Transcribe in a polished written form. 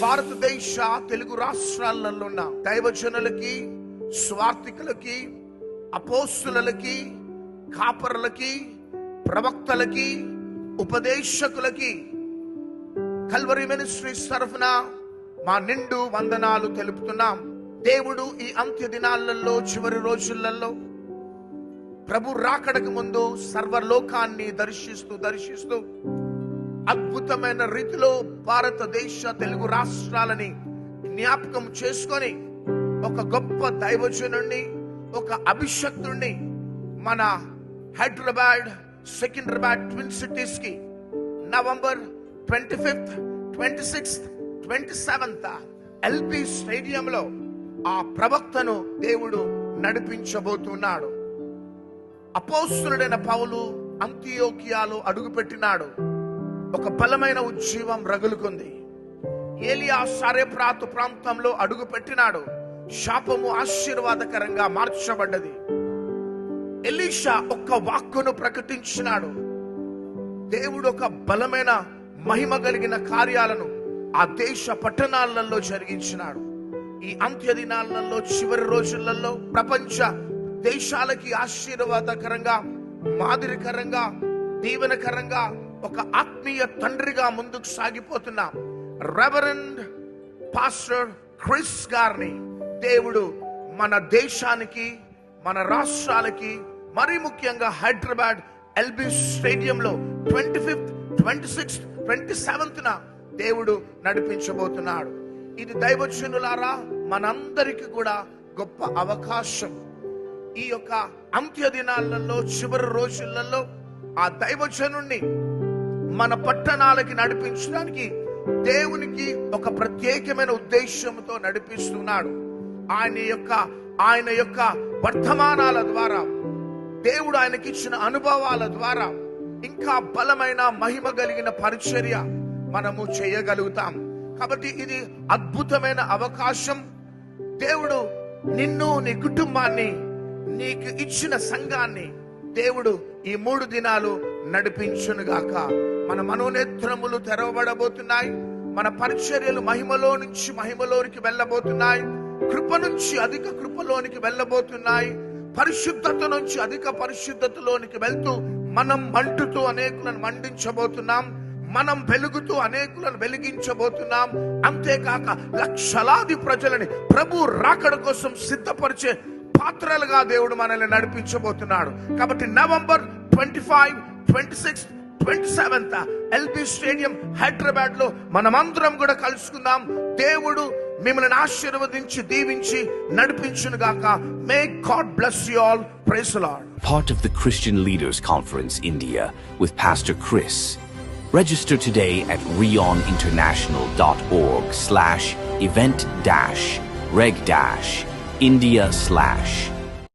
భారతదేశ తెలుగు రాష్ట్రాలలో ఉన్న దైవజనులకి, స్వార్థికులకి, అపోస్తులకి, కాపరులకి, ప్రవక్తలకి, ఉపదేశకులకి కల్వరి మినిస్ట్రీస్ తరఫున మా నిండు వందనాలు తెలుపుతున్నాం. దేవుడు ఈ అంత్య దినాలలో, చివరి రోజులలో ప్రభు రాకడకు ముందు సర్వలోకాన్ని దర్శిస్తూ అద్భుతమైన రీతిలో భారతదేశ తెలుగు రాష్ట్రాలని జ్ఞాపకం చేసుకొని ఒక గొప్ప దైవజనుడిని, ఒక అభిషక్తుడిని మన హైదరాబాద్, సికింద్రాబాద్ ట్విన్ సిటీస్ కి November 25th, 26th, 27th LB స్టేడియంలో ఆ ప్రవక్తను దేవుడు నడిపించబోతున్నాడు. అపోస్తలుడైన పౌలు అంతియోకియాలో అడుగుపెట్టినాడు. ఒక బలమైన ఉజ్జీవం రగులుకుంది. ఏలియా సారెప్రాతు ప్రాంతంలో అడుగు పెట్టినాడు. శాపము ఆశీర్వాదకరంగా మార్చబడ్డది. ఎలీషా ఒక్క వాక్కును ప్రకటించినాడు. దేవుడు ఒక బలమైన మహిమ కలిగిన కార్యాలను ఆ దేశ పట్టణాలలో జరిగించినాడు. ఈ అంత్య దినాలలో, చివరి రోజులలో ప్రపంచ దేశాలకి ఆశీర్వాదకరంగా, మాదిరికరంగా, దీవెనకరంగా ఒక ఆత్మీయ తండ్రిగా ముందుకు సాగిపోతున్న రెవరెండ్ పాస్టర్ క్రిస్ గారిని దేవుడు మన దేశానికి, మన రాష్ట్రాలకి, మరీ ముఖ్యంగా హైదరాబాద్ ఎల్బీ స్టేడియంలో 25th, 26th, 27th దేవుడు నడిపించబోతున్నాడు. ఇది దైవజనులారా మనందరికీ కూడా గొప్ప అవకాశం. ఈ యొక్క అంత్య దినాలలో, చివరి రోజులలో ఆ దైవజనుణ్ణి మన పట్టణాలకి నడిపించడానికి దేవునికి ఒక ప్రత్యేకమైన ఉద్దేశంతో నడిపిస్తున్నాడు. ఆయన యొక్క వర్తమానాల ద్వారా, దేవుడు ఆయనకిచ్చిన అనుభవాల ద్వారా ఇంకా బలమైన మహిమ కలిగిన పరిచర్య మనము చేయగలుగుతాం. కాబట్టి ఇది అద్భుతమైన అవకాశం. దేవుడు నిన్ను, నీ కుటుంబాన్ని, నీకు ఇచ్చిన సంఘాన్ని దేవుడు ఈ 3 దినాలు నడిపించునుగాక. మన మనోనేత్రములు తెరవబడబోతున్నాయి. మన పరిచర్యలు మహిమలో నుంచి మహిమలోనికి వెళ్ళబోతున్నాయి. కృప నుంచి అధిక కృపలోనికి వెళ్ళబోతున్నాయి. పరిశుద్ధత నుంచి అధిక పరిశుద్ధతలోనికి వెళ్తూ మనం మంటుతూ అనేకులను మండించబోతున్నాం. మనం వెలుగుతూ అనేకులను వెలిగించబోతున్నాం. అంతేకాక లక్షలాది ప్రజలని ప్రభు రాకడ కోసం సిద్ధపరిచే పాత్రలుగా దేవుడు మనల్ని నడిపించబోతున్నాడు. కాబట్టి November 25, 26, 27th LB stadium Hyderabad లో మనమందరం కూడా కలుసుకుందాం. దేవుడు మిమ్మల్ని ఆశీర్వదించి దీవించి నడిపించునుగాక. May God bless you all. Praise the Lord. Part of the Christian Leaders Conference India with Pastor Chris. Register today at reoninternational.org/event-reg-india/